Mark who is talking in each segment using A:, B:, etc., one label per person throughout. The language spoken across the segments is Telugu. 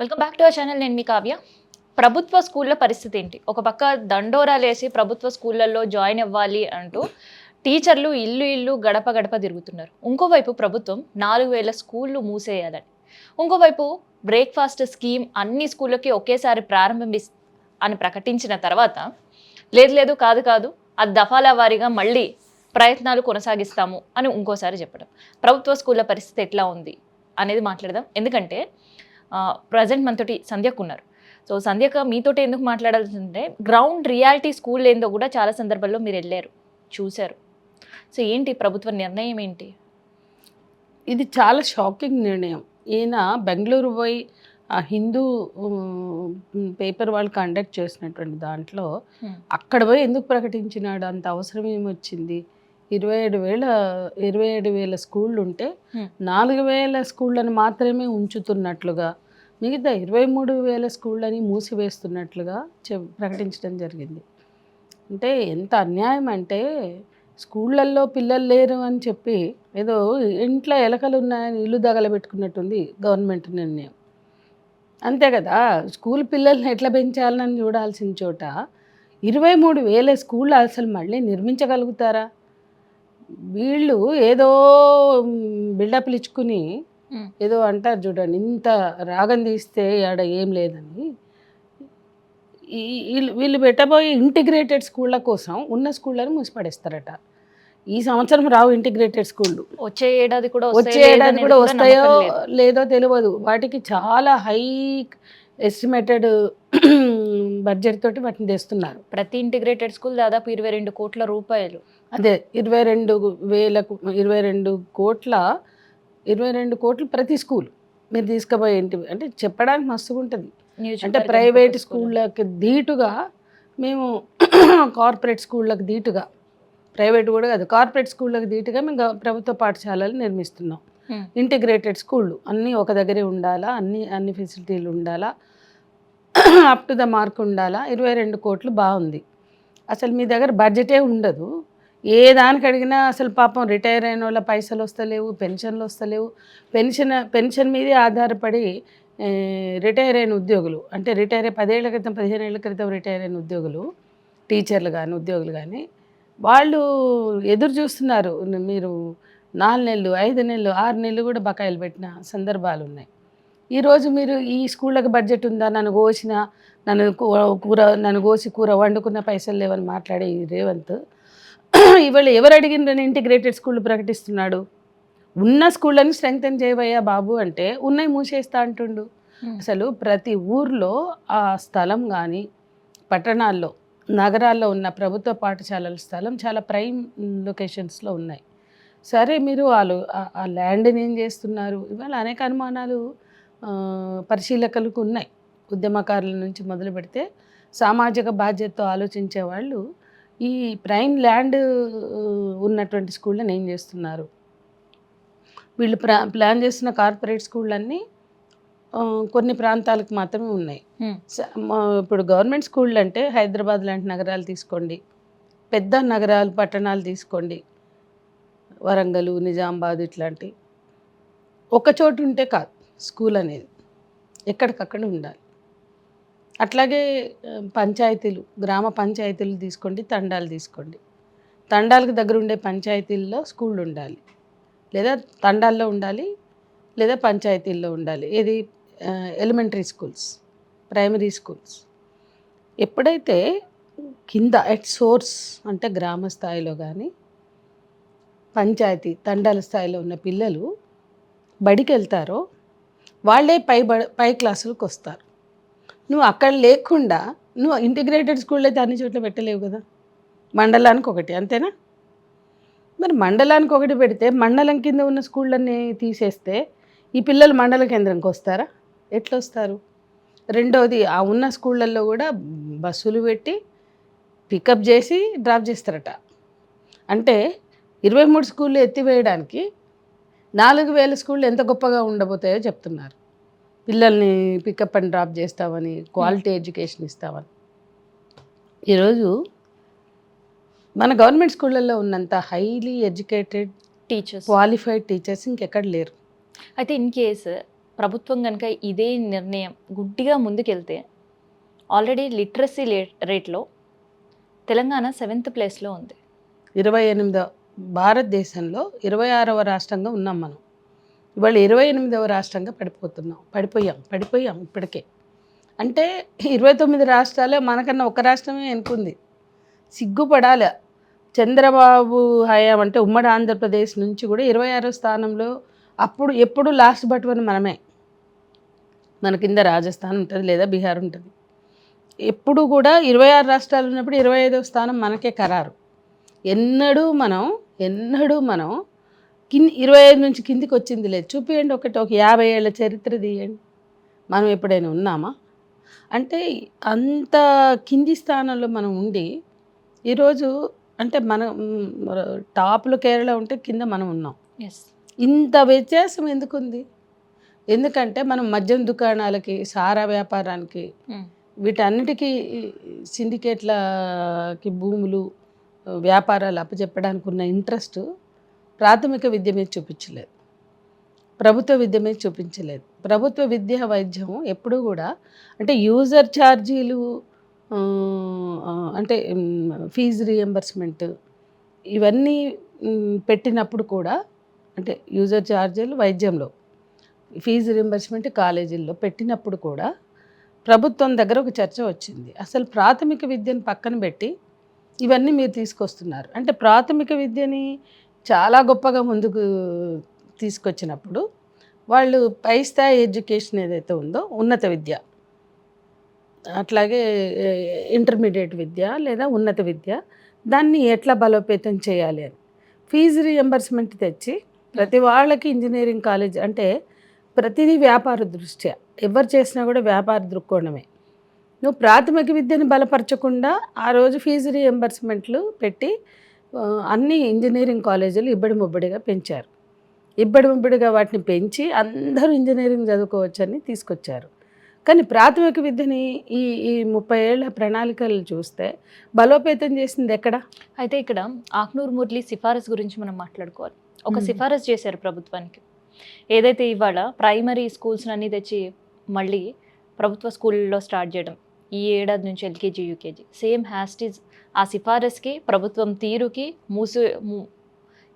A: Welcome back to our channel. నేను మీ కావ్య. ప్రభుత్వ స్కూళ్ళ పరిస్థితి ఏంటి? ఒక పక్క దండోరాలేసి ప్రభుత్వ స్కూళ్ళల్లో జాయిన్ అవ్వాలి అంటూ టీచర్లు ఇల్లు ఇల్లు గడప గడప తిరుగుతున్నారు. ఇంకోవైపు ప్రభుత్వం 4000 స్కూళ్ళు మూసేయాలని, ఇంకోవైపు బ్రేక్ఫాస్ట్ స్కీమ్ అన్ని స్కూళ్ళకి ఒకేసారి అని ప్రకటించిన తర్వాత లేదు లేదు కాదు కాదు అది దఫాల వారీగా మళ్ళీ ప్రయత్నాలు కొనసాగిస్తాము అని ఇంకోసారి చెప్పడం. ప్రభుత్వ స్కూళ్ళ పరిస్థితి ఎట్లా ఉంది అనేది మాట్లాడదాం. ఎందుకంటే ప్రజెంట్ మనతోటి సంధ్యకు ఉన్నారు. సో సంధ్యక మీతోటి ఎందుకు మాట్లాడాల్సిందంటే గ్రౌండ్ రియాలిటీ స్కూల్ ఏందో కూడా చాలా సందర్భాల్లో మీరు వెళ్ళారు, చూశారు. సో ఏంటి ప్రభుత్వ నిర్ణయం ఏంటి?
B: ఇది చాలా షాకింగ్ నిర్ణయం. ఈయన బెంగళూరు పోయి ఆ హిందూ పేపర్ వాళ్ళు కండక్ట్ చేసినటువంటి దాంట్లో అక్కడ పోయి ఎందుకు ప్రకటించినాడు? అంత అవసరం ఏమొచ్చింది? 27,000 స్కూళ్ళు ఉంటే 4,000 స్కూళ్ళని మాత్రమే ఉంచుతున్నట్లుగా, మిగతా 23,000 స్కూళ్ళని మూసివేస్తున్నట్లుగా ప్రకటించడం జరిగింది. అంటే ఎంత అన్యాయం అంటే, స్కూళ్ళల్లో పిల్లలు లేరు అని చెప్పి ఏదో ఇంట్లో ఎలకలు ఉన్నాయని ఇల్లు దగలబెట్టుకున్నట్టుంది గవర్నమెంట్ నిర్ణయం. అంతే కదా, స్కూల్ పిల్లల్ని ఎట్లా పెంచాలని చూడాల్సిన చోట 23,000 స్కూళ్ళు అసలు మళ్ళీ నిర్మించగలుగుతారా? వీళ్ళు ఏదో బిల్డప్లు ఇచ్చుకుని ఏదో అంటారు చూడండి, ఇంత రాగం తీస్తే ఆడ ఏం లేదని. వీళ్ళు పెట్టబోయే ఇంటిగ్రేటెడ్ స్కూళ్ళ కోసం ఉన్న స్కూళ్ళని మూసిపడేస్తారట. ఈ సంవత్సరం రావు ఇంటిగ్రేటెడ్ స్కూళ్ళు,
A: వచ్చే ఏడాది కూడా
B: వస్తాయో లేదో తెలియదు. వాటికి చాలా హై ఎస్టిమేటెడ్ బడ్జెట్ తోటి వాటిని తెస్తున్నారు.
A: ప్రతి ఇంటిగ్రేటెడ్ స్కూల్ దాదాపు 22 కోట్ల రూపాయలు.
B: అదే 22 కోట్లు ప్రతి స్కూల్ మీరు తీసుకుపోయే అంటే చెప్పడానికి మస్తుగా ఉంటుంది. అంటే ప్రైవేట్ స్కూళ్ళకి ధీటుగా మేము కార్పొరేట్ స్కూళ్ళకి ధీటుగా, ప్రైవేట్ కూడా కాదు కార్పొరేట్ స్కూళ్ళకి ధీటుగా మేము ప్రభుత్వ పాఠశాలలు నిర్మిస్తున్నాం. ఇంటిగ్రేటెడ్ స్కూళ్ళు అన్నీ ఒక దగ్గరే ఉండాలా, అన్ని ఫెసిలిటీలు ఉండాలా, అప్ టు ద మార్క్ ఉండాలా. 22 కోట్లు బాగుంది. అసలు మీ దగ్గర బడ్జెటే ఉండదు. ఏ దానికి అడిగినా అసలు పాపం రిటైర్ అయిన వాళ్ళ పైసలు వస్తలేవు, పెన్షన్లు వస్తలేవు. పెన్షన్ మీదే ఆధారపడి రిటైర్ అయిన ఉద్యోగులు, అంటే రిటైర్ 10 ఏళ్ల క్రితం 15 ఏళ్ల క్రితం రిటైర్ అయిన ఉద్యోగులు, టీచర్లు కానీ ఉద్యోగులు కానీ వాళ్ళు ఎదురు చూస్తున్నారు. మీరు 4 నెలలు 5 నెలలు 6 నెలలు కూడా బకాయిలు పెట్టిన సందర్భాలు ఉన్నాయి. ఈరోజు మీరు ఈ స్కూళ్ళకి బడ్జెట్ ఉందా, నన్ను కోసి కూర వండుకున్న పైసలు లేవని మాట్లాడే ఈ రేవంత్ ఇవాళ ఎవరు అడిగిన ఇంటిగ్రేటెడ్ స్కూళ్ళు ప్రకటిస్తున్నాడు. ఉన్న స్కూళ్ళని స్ట్రెంగ్తెన్ చేయవయ్యా బాబు అంటే ఉన్నాయి మూసేస్తా అంటుండు. అసలు ప్రతి ఊర్లో ఆ స్థలం కానీ పట్టణాల్లో నగరాల్లో ఉన్న ప్రభుత్వ పాఠశాలల స్థలం చాలా ప్రైమ్ లొకేషన్స్లో ఉన్నాయి. సరే, మీరు వాళ్ళు ఆ ల్యాండ్ని ఏం చేస్తున్నారు? ఇవాళ అనేక అనుమానాలు పరిశీలకులకు ఉన్నాయి. ఉద్యమకారుల నుంచి మొదలు పెడితే సామాజిక బాధ్యతతో ఆలోచించే వాళ్ళు ఈ ప్రైమ్ ల్యాండ్ ఉన్నటువంటి స్కూళ్ళని ఏం చేస్తున్నారు? వీళ్ళు ప్లాన్ చేస్తున్న కార్పొరేట్ స్కూళ్ళన్నీ కొన్ని ప్రాంతాలకు మాత్రమే ఉన్నాయి. ఇప్పుడు గవర్నమెంట్ స్కూళ్ళు అంటే హైదరాబాద్ లాంటి నగరాలు తీసుకోండి, పెద్ద నగరాలు పట్టణాలు తీసుకోండి, వరంగల్, నిజామాబాద్ ఇట్లాంటి ఒక చోటు ఉంటే కాదు స్కూల్ అనేది, ఎక్కడికక్కడ ఉండాలి. అట్లాగే పంచాయతీలు, గ్రామ పంచాయతీలు తీసుకోండి, తండాలు తీసుకోండి. తండాలకు దగ్గర ఉండే పంచాయతీల్లో స్కూళ్ళు ఉండాలి, లేదా తండాల్లో ఉండాలి, లేదా పంచాయతీల్లో ఉండాలి. ఏది ఎలిమెంటరీ స్కూల్స్, ప్రైమరీ స్కూల్స్. ఎప్పుడైతే కింద ఎట్ సోర్స్ అంటే గ్రామ స్థాయిలో కానీ పంచాయతీ తండాల స్థాయిలో ఉన్న పిల్లలు బడికి వెళ్తారో వాళ్ళే పై క్లాసులకు వస్తారు. నువ్వు అక్కడ లేకుండా నువ్వు ఇంటిగ్రేటెడ్ స్కూల్ అయితే అన్ని చోట్ల పెట్టలేవు కదా. మండలానికి ఒకటి, అంతేనా? మరి మండలానికి ఒకటి పెడితే మండలం కింద ఉన్న స్కూళ్ళన్నీ తీసేస్తే ఈ పిల్లలు మండల కేంద్రంకి వస్తారా? ఎట్లా వస్తారు? రెండవది, ఆ ఉన్న స్కూళ్ళల్లో కూడా బస్సులు పెట్టి పికప్ చేసి డ్రాప్ చేస్తారట. అంటే 23 స్కూళ్ళు ఎత్తివేయడానికి 4,000 స్కూళ్ళు ఎంత గొప్పగా ఉండబోతాయో చెప్తున్నారు. పిల్లల్ని పికప్ అండ్ డ్రాప్ చేస్తామని, క్వాలిటీ ఎడ్యుకేషన్ ఇస్తామని. ఈరోజు మన గవర్నమెంట్ స్కూళ్ళల్లో ఉన్నంత highly educated
A: teachers,
B: qualified teachers ఇంకెక్కడ లేరు.
A: అయితే ఇన్ కేస్ ప్రభుత్వం కనుక ఇదే నిర్ణయం గుడ్డిగా ముందుకెళ్తే ఆల్రెడీ లిటరసీ రేట్లో తెలంగాణ 7th ప్లేస్లో ఉంది.
B: 28వ భారతదేశంలో 26వ రాష్ట్రంగా ఉన్నాం మనం. ఇవాళ 28వ రాష్ట్రంగా పడిపోయాం ఇప్పటికే. అంటే 29 రాష్ట్రాలే మనకన్నా ఒక రాష్ట్రమే వెనుకుంది. సిగ్గుపడాలి. చంద్రబాబు హయాం అంటే ఉమ్మడి ఆంధ్రప్రదేశ్ నుంచి కూడా 26వ స్థానంలో, అప్పుడు ఎప్పుడు లాస్ట్ బటన్ మనమే. మన కింద రాజస్థాన్ ఉంటుంది లేదా బీహార్ ఉంటుంది. ఎప్పుడు కూడా 26 రాష్ట్రాలు ఉన్నప్పుడు 25వ స్థానం మనకే ఖరారు. ఎన్నడూ మనం 25 నుంచి కిందికి వచ్చింది లేదు. చూపియండి ఒక 50 ఏళ్ళ చరిత్ర తీయండి. మనం ఎప్పుడైనా ఉన్నామా? అంటే అంత కింది స్థానంలో మనం ఉండి ఈరోజు అంటే మనం టాప్లో కేరళ ఉంటే కింద మనం ఉన్నాం. ఇంత వ్యత్యాసం ఎందుకుంది? ఎందుకంటే మనం మద్యం దుకాణాలకి, సారా వ్యాపారానికి, వీటన్నిటికీ సిండికేట్లకి భూములు, వ్యాపారాలు అప్పచెప్పడానికి ఉన్న ఇంట్రెస్ట్ ప్రాథమిక విద్య మీద చూపించలేదు, ప్రభుత్వ విద్య మీద చూపించలేదు. ప్రభుత్వ విద్య వైద్యం ఎప్పుడూ కూడా అంటే యూజర్ ఛార్జీలు, అంటే ఫీజు రియంబర్స్మెంట్ ఇవన్నీ పెట్టినప్పుడు కూడా, అంటే యూజర్ ఛార్జీలు వైద్యంలో, ఫీజు రియంబర్స్మెంట్ కాలేజీల్లో పెట్టినప్పుడు కూడా ప్రభుత్వం దగ్గర ఒక చర్చ వచ్చింది. అసలు ప్రాథమిక విద్యను పక్కన పెట్టి ఇవన్నీ మీరు తీసుకొస్తున్నారు అంటే ప్రాథమిక విద్యని చాలా గొప్పగా ముందుకు తీసుకొచ్చినప్పుడు వాళ్ళు పై స్థాయి ఎడ్యుకేషన్ ఏదైతే ఉందో, ఉన్నత విద్య, అట్లాగే ఇంటర్మీడియట్ విద్య లేదా ఉన్నత విద్య, దాన్ని ఎట్లా బలోపేతం చేయాలి అని ఫీజు రియంబర్స్మెంట్ తెచ్చి ప్రతి వాళ్ళకి ఇంజనీరింగ్ కాలేజ్ అంటే ప్రతిదీ వ్యాపార దృష్ట్యా ఎవరు చేసినా కూడా వ్యాపార దృక్కోణమే. నువ్వు ప్రాథమిక విద్యను బలపరచకుండా ఆ రోజు ఫీజు రియంబర్స్మెంట్లు పెట్టి అన్ని ఇంజనీరింగ్ కాలేజీలు ఇబ్బడి ముబ్బడిగా పెంచారు. ఇబ్బడి ముబ్బడిగా వాటిని పెంచి అందరూ ఇంజనీరింగ్ చదువుకోవచ్చని తీసుకొచ్చారు. కానీ ప్రాథమిక విద్యని ఈ 30 ఏళ్ల ప్రణాళికలు చూస్తే బలోపేతం చేసింది ఎక్కడ?
A: అయితే ఇక్కడ ఆక్నూరు మురళి సిఫారసు గురించి మనం మాట్లాడుకోవాలి. ఒక సిఫారసు చేశారు ప్రభుత్వానికి. ఏదైతే ఇవాళ ప్రైమరీ స్కూల్స్ అన్నీ తెచ్చి మళ్ళీ ప్రభుత్వ స్కూళ్ళలో స్టార్ట్ చేయడం, ఈ ఏడాది నుంచి ఎల్కేజీ యూకేజీ సేమ్ హ్యాస్టీజ్ ఆ సిఫారసుకి ప్రభుత్వం తీరుకి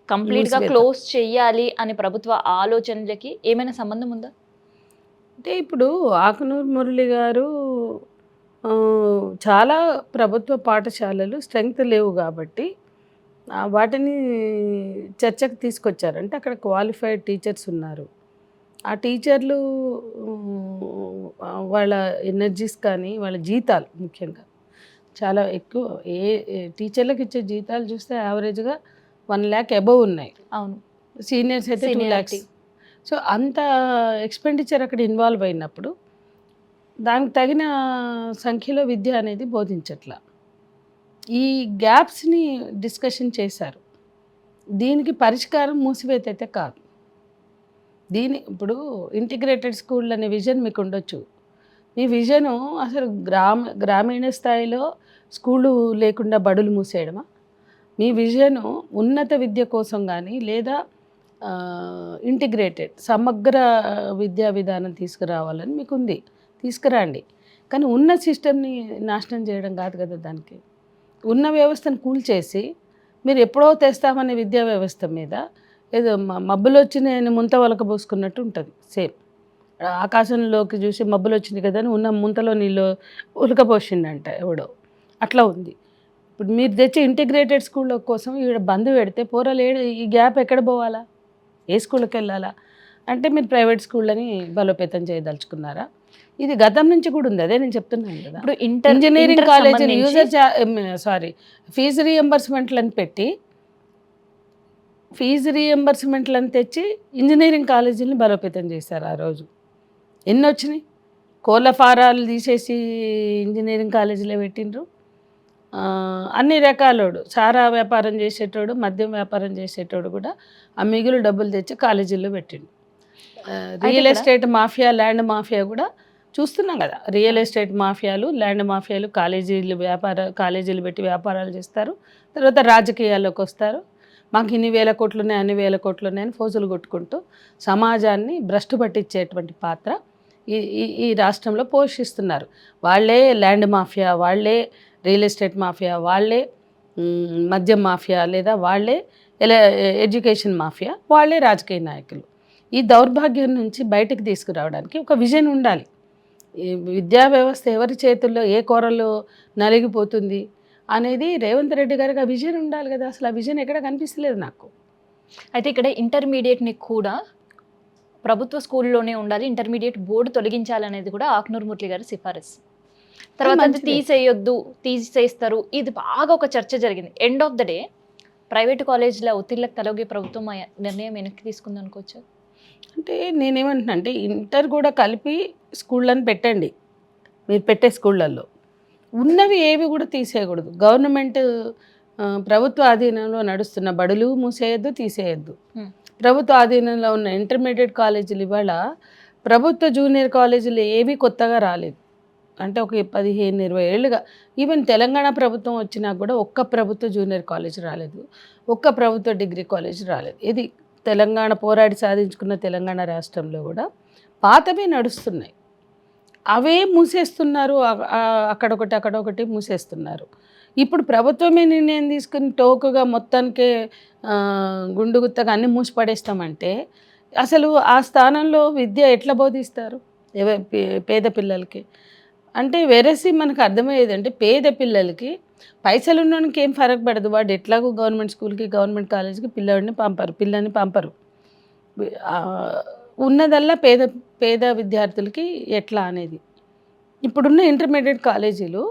A: కంప్లీట్గా క్లోజ్ చెయ్యాలి అనే ప్రభుత్వ ఆలోచనలకి ఏమైనా సంబంధం ఉందా?
B: అంటే ఇప్పుడు ఆకునూరు మురళి గారు చాలా ప్రభుత్వ పాఠశాలలు స్ట్రెంగ్త్ లేవు కాబట్టి వాటిని చర్చకు తీసుకొచ్చారు. అంటే అక్కడ క్వాలిఫైడ్ టీచర్స్ ఉన్నారు. ఆ టీచర్లు వాళ్ళ ఎనర్జీస్ కానీ వాళ్ళ జీతాలు ముఖ్యంగా చాలా ఎక్కువ. టీచర్లకు ఇచ్చే జీతాలు చూస్తే యావరేజ్గా 1 lakh అబవ్ ఉన్నాయి.
A: అవును,
B: సీనియర్స్ అయితే 2 lakhs. సో అంత ఎక్స్పెండిచర్ అక్కడ ఇన్వాల్వ్ అయినప్పుడు దానికి తగిన సంఖ్యలో విద్య అనేది బోధించట్లా. ఈ గ్యాప్స్ని డిస్కషన్ చేశారు. దీనికి పరిష్కారం మూసివేతైతే కాదు. ఇప్పుడు ఇంటిగ్రేటెడ్ స్కూల్ అనే విజన్ మీకు ఉండొచ్చు. మీ విజను అసలు గ్రామీణ స్థాయిలో స్కూళ్ళు లేకుండా బడులు మూసేయడమా? మీ విజను ఉన్నత విద్య కోసం కానీ లేదా ఇంటిగ్రేటెడ్ సమగ్ర విద్యా విధానం తీసుకురావాలని మీకు ఉంది, తీసుకురండి. కానీ ఉన్న సిస్టమ్ని నాశనం చేయడం కాదు కదా. దానికి ఉన్న వ్యవస్థను కూల్చేసి మీరు ఎప్పుడో తెస్తామనే విద్యా వ్యవస్థ మీద ఏదో మబ్బులు వచ్చి నేను ముంత ఒలకబోసుకున్నట్టు ఉంటుంది. సేమ్ ఆకాశంలోకి చూసి మబ్బులు వచ్చింది కదా అని ఉన్న ముంతలో నీళ్ళు ఉలకబోసిండంట ఎవడో, అట్లా ఉంది. ఇప్పుడు మీరు తెచ్చే ఇంటిగ్రేటెడ్ స్కూళ్ళ కోసం ఈవిడ బంద్ పెడితే పోరాలు ఈ గ్యాప్ ఎక్కడ పోవాలా? ఏ స్కూల్కి వెళ్ళాలా? అంటే మీరు ప్రైవేట్ స్కూళ్ళని బలోపేతం చేయదలుచుకున్నారా? ఇది గతం నుంచి కూడా ఉంది. అదే నేను చెప్తున్నాను కదా. ఇప్పుడు ఇంజనీరింగ్ కాలేజీలు ఫీజు రియంబర్స్మెంట్లను పెట్టి ఫీజు రియంబర్స్మెంట్లను తెచ్చి ఇంజనీరింగ్ కాలేజీలని బలోపేతం చేశారు. ఆ రోజు ఎన్ని వచ్చినాయి? కోళ్ళ ఫారాలు తీసేసి ఇంజనీరింగ్ కాలేజీలో పెట్టిండ్రు. అన్ని రకాలోడు, సారా వ్యాపారం చేసేటోడు, మద్యం వ్యాపారం చేసేటోడు కూడా ఆ మిగులు డబ్బులు తెచ్చి కాలేజీల్లో పెట్టిండు. Real estate mafia, land mafia కూడా చూస్తున్నాం కదా. రియల్ ఎస్టేట్ మాఫియాలు, ల్యాండ్ మాఫియాలు కాలేజీలు పెట్టి వ్యాపారాలు చేస్తారు. తర్వాత రాజకీయాల్లోకి వస్తారు. మాకు ఇన్ని వేల కోట్లు ఉన్నాయి, అన్ని వేల కోట్లు ఉన్నాయని ఫోజులు కొట్టుకుంటూ సమాజాన్ని భ్రష్టు పట్టించేటువంటి పాత్ర ఈ రాష్ట్రంలో పోషిస్తున్నారు. వాళ్ళే ల్యాండ్ మాఫియా, వాళ్ళే రియల్ ఎస్టేట్ మాఫియా, వాళ్ళే మద్యం మాఫియా, లేదా వాళ్ళే ఎడ్యుకేషన్ మాఫియా, వాళ్ళే రాజకీయ నాయకులు. ఈ దౌర్భాగ్యం నుంచి బయటకు తీసుకురావడానికి ఒక విజన్ ఉండాలి. ఈ విద్యా వ్యవస్థ ఎవరి చేతుల్లో ఏ కోరలో నలిగిపోతుంది అనేది రేవంత్ రెడ్డి గారికి ఆ విజన్ ఉండాలి కదా. అసలు ఆ విజన్ ఎక్కడ కనిపిస్తలేదు నాకు.
A: అయితే ఇక్కడ ఇంటర్మీడియట్ని కూడా ప్రభుత్వ స్కూల్లోనే ఉండాలి, ఇంటర్మీడియట్ బోర్డు తొలగించాలనేది కూడా ఆకునూరు మురళి గారి సిఫారసు. తర్వాత అది తీసేయొద్దు, తీసేస్తారు, ఇది బాగా ఒక చర్చ జరిగింది. End of the day private కాలేజీల ఒత్తిళ్ళకి తలొగ్గే ప్రభుత్వం ఆ నిర్ణయం వెనక్కి తీసుకుంది అనుకోవచ్చు.
B: అంటే నేనేమంటున్నా అంటే ఇంటర్ కూడా కలిపి స్కూళ్ళని పెట్టండి. మీరు పెట్టే స్కూళ్ళల్లో ఉన్నవి ఏవి కూడా తీసేయకూడదు. గవర్నమెంట్ ప్రభుత్వ ఆధీనంలో నడుస్తున్న బడులు మూసేయద్దు, తీసేయద్దు. ప్రభుత్వ ఆధీనంలో ఉన్న ఇంటర్మీడియట్ కాలేజీలు ఇవాళ ప్రభుత్వ జూనియర్ కాలేజీలు ఏవి కొత్తగా రాలేదు. అంటే ఒక 15-20 ఏళ్ళుగా ఈవెన్ తెలంగాణ ప్రభుత్వం వచ్చినా కూడా ఒక్క ప్రభుత్వ జూనియర్ కాలేజ్ రాలేదు, ఒక్క ప్రభుత్వ డిగ్రీ కాలేజ్ రాలేదు. ఇది తెలంగాణ పోరాడి సాధించుకున్న తెలంగాణ రాష్ట్రంలో కూడా పాతవే నడుస్తున్నాయి, అవే మూసేస్తున్నారు. అక్కడొకటి మూసేస్తున్నారు. ఇప్పుడు ప్రభుత్వమే నిర్ణయం తీసుకుని టోకుగా మొత్తానికే గుండుగుత్తగా అన్నీ మూసి పడేస్తామంటే అసలు ఆ స్థానంలో విద్య ఎట్లా బోధిస్తారు పేద పిల్లలకి? అంటే వెరసి మనకు అర్థమయ్యేది అంటే పేద పిల్లలకి పైసలు ఉన్నోనికి ఏం ఫరక్ పడదు. వాడు ఎట్లాగో గవర్నమెంట్ స్కూల్కి, గవర్నమెంట్ కాలేజీకి పిల్లని పంపరు. ఉన్నదల్లా పేద విద్యార్థులకి ఎట్లా అనేది. ఇప్పుడున్న ఇంటర్మీడియట్ కాలేజీలు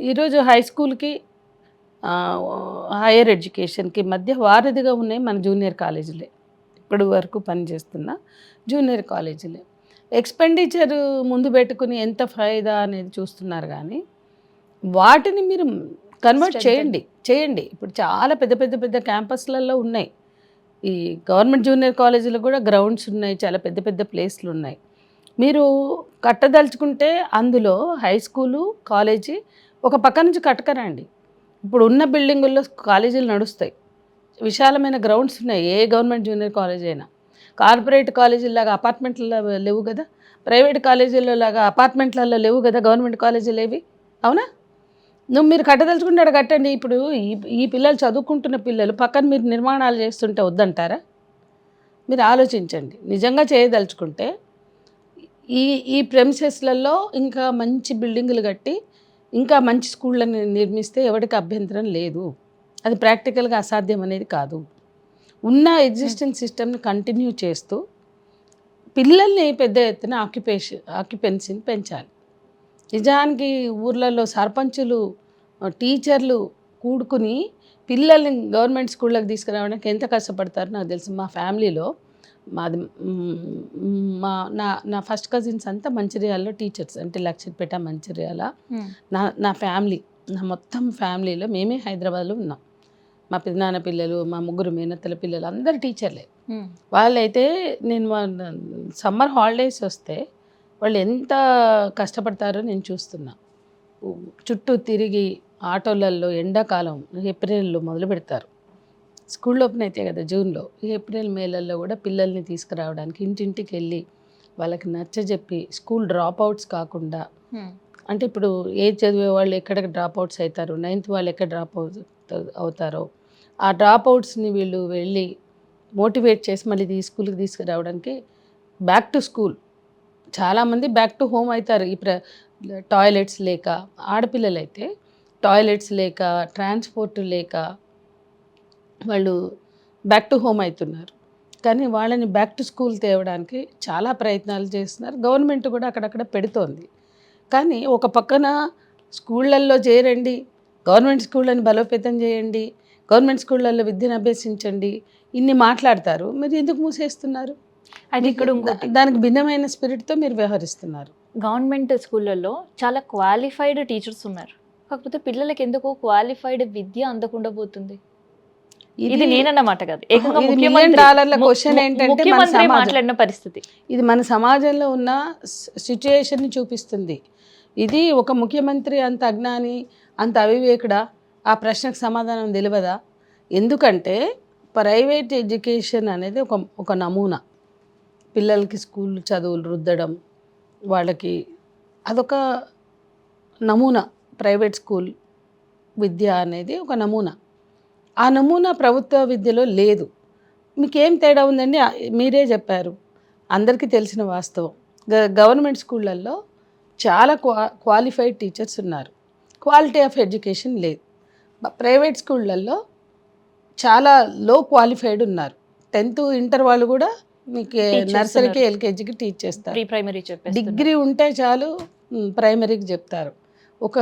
B: ఈరోజు హై స్కూల్కి హైయర్ ఎడ్యుకేషన్కి మధ్య వారధిగా ఉన్నాయి మన జూనియర్ కాలేజీలే. ఇప్పటి వరకు పనిచేస్తున్న జూనియర్ కాలేజీలే. ఎక్స్పెండిచర్ ముందు పెట్టుకుని ఎంత ఫాయిదా అనేది చూస్తున్నారు, కానీ వాటిని మీరు కన్వర్ట్ చేయండి. ఇప్పుడు చాలా పెద్ద క్యాంపస్లలో ఉన్నాయి. ఈ గవర్నమెంట్ జూనియర్ కాలేజీలో కూడా గ్రౌండ్స్ ఉన్నాయి, చాలా పెద్ద ప్లేస్లు ఉన్నాయి. మీరు కట్టదలుచుకుంటే అందులో హై స్కూలు, కాలేజీ ఒక పక్క నుంచి కట్టకరండి. ఇప్పుడు ఉన్న బిల్డింగుల్లో కాలేజీలు నడుస్తాయి, విశాలమైన గ్రౌండ్స్ ఉన్నాయి. ఏ గవర్నమెంట్ జూనియర్ కాలేజ్ అయినా. కార్పొరేట్ కాలేజీలాగా అపార్ట్మెంట్లలో లేవు కదా, ప్రైవేట్ కాలేజీల్లో లాగా అపార్ట్మెంట్లలో లేవు కదా గవర్నమెంట్ కాలేజీలు ఏవి, అవునా? మీరు కట్టదలుచుకుంటే అక్కడ కట్టండి. ఇప్పుడు ఈ పిల్లలు చదువుకుంటున్న పిల్లలు పక్కన మీరు నిర్మాణాలు చేస్తుంటే వద్దంటారా? మీరు ఆలోచించండి. నిజంగా చేయదలుచుకుంటే ఈ ప్రెమిసెస్లలో ఇంకా మంచి బిల్డింగులు కట్టి ఇంకా మంచి స్కూళ్ళని నిర్మిస్తే ఎవరికి అభ్యంతరం లేదు. అది ప్రాక్టికల్గా అసాధ్యం అనేది కాదు. ఉన్న ఎగ్జిస్టింగ్ సిస్టమ్ని కంటిన్యూ చేస్తూ పిల్లల్ని పెద్ద ఎత్తున ఆక్యుపెన్సీని పెంచాలి. నిజానికి ఊర్లలో సర్పంచులు, టీచర్లు కూడుకుని పిల్లల్ని గవర్నమెంట్ స్కూళ్ళకి తీసుకురావడానికి ఎంత కష్టపడతారో నాకు తెలుసు. మా ఫ్యామిలీలో నా ఫస్ట్ కజిన్స్ అంతా మంచిర్యాలలో టీచర్స్, అంటే లక్షపేట, మంచిర్యాల. నా ఫ్యామిలీ, నా మొత్తం ఫ్యామిలీలో మేమే హైదరాబాద్లో ఉన్నాం. మా పెద్దనాన్న పిల్లలు, మా ముగ్గురు మేనత్తల పిల్లలు అందరు టీచర్లే. వాళ్ళైతే నేను సమ్మర్ హాలిడేస్ వస్తే వాళ్ళు ఎంత కష్టపడతారో నేను చూస్తున్నా. చుట్టూ తిరిగి ఆటోలలో ఎండాకాలం ఏప్రిల్లో మొదలు పెడతారు. స్కూల్ ఓపెన్ అయితే కదా జూన్లో, ఏప్రిల్ మేలలో కూడా పిల్లల్ని తీసుకురావడానికి ఇంటింటికి వెళ్ళి వాళ్ళకి నచ్చజెప్పి స్కూల్ డ్రాప్ అవుట్స్ కాకుండా, అంటే ఇప్పుడు చదివే వాళ్ళు ఎక్కడ డ్రాప్ అవుట్స్ అవుతారు, 9th వాళ్ళు ఎక్కడ డ్రాప్ అవుతారో ఆ డ్రాప్ అవుట్స్ని వీళ్ళు వెళ్ళి మోటివేట్ చేసి మళ్ళీ స్కూల్కి తీసుకురావడానికి బ్యాక్ టు స్కూల్. చాలామంది బ్యాక్ టు హోమ్ అవుతారు. టాయిలెట్స్ లేక, ఆడపిల్లలు అయితే టాయిలెట్స్ లేక, ట్రాన్స్పోర్ట్ లేక వాళ్ళు బ్యాక్ టు హోమ్ అవుతున్నారు. కానీ వాళ్ళని బ్యాక్ టు స్కూల్ తేవడానికి చాలా ప్రయత్నాలు చేస్తున్నారు. గవర్నమెంట్ కూడా అక్కడక్కడ పెడుతోంది. కానీ ఒక పక్కన స్కూళ్ళల్లో చేరండి, గవర్నమెంట్ స్కూళ్ళని బలోపేతం చేయండి, గవర్నమెంట్ స్కూళ్ళల్లో విద్యను అభ్యసించండి, ఇన్ని మాట్లాడతారు. మీరు ఎందుకు మూసేస్తున్నారు?
A: అది ఇక్కడ
B: దానికి భిన్నమైన స్పిరిట్తో మీరు వ్యవహరిస్తున్నారు.
A: గవర్నమెంట్ స్కూళ్ళల్లో చాలా క్వాలిఫైడ్ టీచర్స్ ఉన్నారు, కాకపోతే పిల్లలకి ఎందుకు క్వాలిఫైడ్ విద్య అందకుండా పోతుంది? ఇది నేనన్నమాట కాదు, ఏకంగా
B: క్వశ్చన్ ఏంటంటే
A: మాట్లాడిన పరిస్థితి
B: ఇది మన సమాజంలో ఉన్న సిచ్యుయేషన్ని చూపిస్తుంది. ఇది ఒక ముఖ్యమంత్రి అంత అజ్ఞాని, అంత అవివేకుడా? ఆ ప్రశ్నకు సమాధానం తెలియదా? ఎందుకంటే ప్రైవేట్ ఎడ్యుకేషన్ అనేది ఒక నమూనా. పిల్లలకి స్కూల్ చదువులు రుద్దడం, వాళ్ళకి అదొక నమూనా. ప్రైవేట్ స్కూల్ విద్య అనేది ఒక నమూనా. ఆ నమూనా ప్రభుత్వ విద్యలో లేదు. మీకేం తేడా ఉందండి? మీరే చెప్పారు, అందరికీ తెలిసిన వాస్తవం. గవర్నమెంట్ స్కూళ్ళల్లో చాలా క్వాలిఫైడ్ టీచర్స్ ఉన్నారు, క్వాలిటీ ఆఫ్ ఎడ్యుకేషన్ లేదు. ప్రైవేట్ స్కూళ్ళల్లో చాలా లో క్వాలిఫైడ్ ఉన్నారు. 10th ఇంటర్ వాళ్ళు కూడా మీకు నర్సరీకి ఎల్కేజీకి టీచ్ చేస్తారు.
A: ప్రీ ప్రైమరీ చెప్పేసి
B: డిగ్రీ ఉంటే చాలు ప్రైమరీకి చెప్తారు. ఒక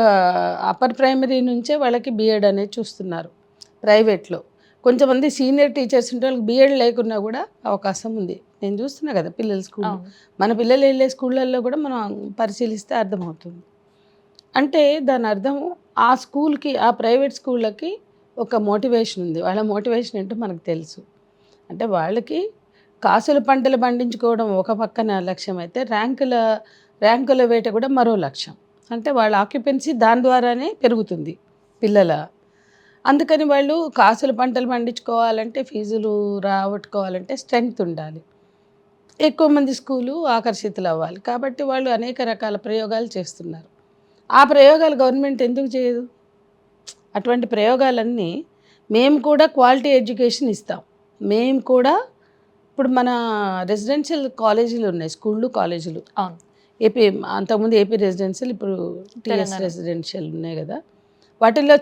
B: అప్పర్ ప్రైమరీ నుంచే వాళ్ళకి బీఎడ్ అనేది చూస్తున్నారు ప్రైవేట్లో. కొంతమంది సీనియర్ టీచర్స్ ఉంటే వాళ్ళకి బీఎడ్ లేకున్నా కూడా అవకాశం ఉంది. నేను చూస్తున్నా కదా పిల్లల స్కూల్, మన పిల్లలు వెళ్ళే స్కూళ్ళల్లో కూడా మనం పరిశీలిస్తే అర్థమవుతుంది. అంటే దాని అర్థం ఆ స్కూల్కి, ఆ ప్రైవేట్ స్కూళ్ళకి ఒక మోటివేషన్ ఉంది. వాళ్ళ మోటివేషన్ ఏంటో మనకు తెలుసు. అంటే వాళ్ళకి కాసుల పంటలు పండించుకోవడం ఒక పక్కన లక్ష్యం అయితే, ర్యాంకుల వేట కూడా మరో లక్ష్యం. అంటే వాళ్ళ ఆక్యుపెన్సీ దాని ద్వారానే పెరుగుతుంది పిల్లల. అందుకని వాళ్ళు కాసుల పంటలు పండించుకోవాలంటే, ఫీజులు రాబట్టుకోవాలంటే స్ట్రెంగ్త్ ఉండాలి, ఎక్కువ మంది స్కూలు ఆకర్షితులు అవ్వాలి. కాబట్టి వాళ్ళు అనేక రకాల ప్రయోగాలు చేస్తున్నారు. ఆ ప్రయోగాలు గవర్నమెంట్ ఎందుకు చేయదు? అటువంటి ప్రయోగాలన్నీ మేము కూడా క్వాలిటీ ఎడ్యుకేషన్ ఇస్తాం. మేము కూడా ఇప్పుడు మన రెసిడెన్షియల్ కాలేజీలు ఉన్నాయి, స్కూళ్ళు కాలేజీలు.
A: అవును.
B: ఏపీ అంతకుముందు ఏపీ రెసిడెన్షియల్, ఇప్పుడు టీఎస్ రెసిడెన్షియల్ ఉన్నాయి కదా. వాటిల్లో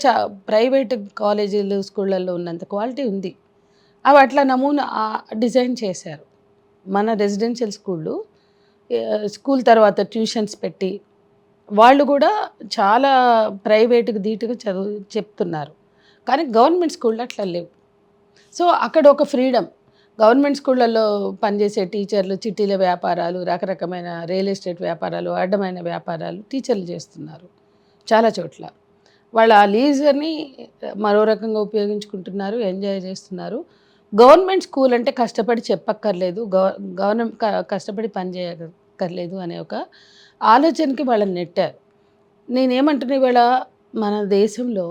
B: ప్రైవేట్ కాలేజీలు స్కూళ్ళల్లో ఉన్నంత క్వాలిటీ ఉంది. అవి అట్లా నమూనా డిజైన్ చేశారు. మన రెసిడెన్షియల్ స్కూల్ తర్వాత ట్యూషన్స్ పెట్టి వాళ్ళు కూడా చాలా ప్రైవేట్కి ధీటుగా చెప్తున్నారు. కానీ గవర్నమెంట్ స్కూల్లో అట్లా లేవు. సో అక్కడ ఒక ఫ్రీడమ్. గవర్నమెంట్ స్కూళ్ళల్లో పనిచేసే టీచర్లు చిట్టీల వ్యాపారాలు, రకరకమైన రియల్ ఎస్టేట్ వ్యాపారాలు, అడ్డమైన వ్యాపారాలు టీచర్లు చేస్తున్నారు చాలా చోట్ల. వాళ్ళు ఆ లీజర్ని మరో రకంగా ఉపయోగించుకుంటున్నారు, ఎంజాయ్ చేస్తున్నారు. గవర్నమెంట్ స్కూల్ అంటే కష్టపడి చెప్పక్కర్లేదు, గవర్నమెంట్ కష్టపడి పని చేయక్కర్లేదు అనే ఒక ఆలోచనకి వాళ్ళని నెట్టారు. నేనేమంటున్నా, ఇవాళ మన దేశంలో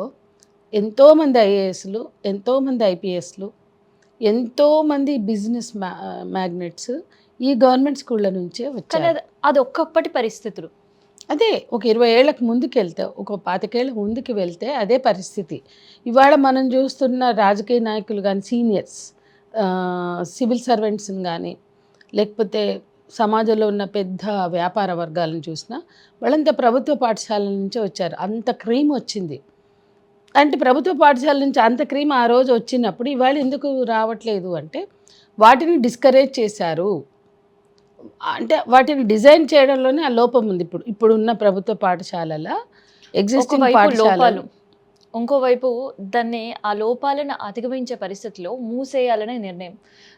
B: ఎంతోమంది ఐఏఎస్లు, ఎంతోమంది ఐపీఎస్లు, ఎంతోమంది బిజినెస్ మ్యాగ్నెట్స్ ఈ గవర్నమెంట్ స్కూళ్ళ నుంచే వచ్చారు.
A: అది ఒక్కప్పటి పరిస్థితులు.
B: అదే ఒక 20 ఏళ్ళకి ముందుకు వెళ్తే, ఒక 25 ఏళ్ళ ముందుకు వెళ్తే అదే పరిస్థితి. ఇవాళ మనం చూస్తున్న రాజకీయ నాయకులు కానీ, సీనియర్స్ సివిల్ సర్వెంట్స్ని కానీ, లేకపోతే సమాజంలో ఉన్న పెద్ద వ్యాపార వర్గాలను చూసినా వాళ్ళంతా ప్రభుత్వ పాఠశాలల నుంచే వచ్చారు. అంత క్రీమ్ వచ్చింది. అంటే ప్రభుత్వ పాఠశాల నుంచి అంత క్రీమ్ ఆ రోజు వచ్చినప్పుడు ఇవాళ ఎందుకు రావట్లేదు అంటే, వాటిని డిస్కరేజ్ చేశారు. అంటే వాటిని డిజైన్ చేయడంలోనే ఆ లోపం ఉంది. ఇప్పుడున్న ప్రభుత్వ పాఠశాలల ఎగ్జిస్టింగ్ పాఠశాలలు,
A: ఇంకోవైపు దాన్ని ఆ లోపాలను అధిగమించే పరిస్థితిలో మూసేయాలనే నిర్ణయం.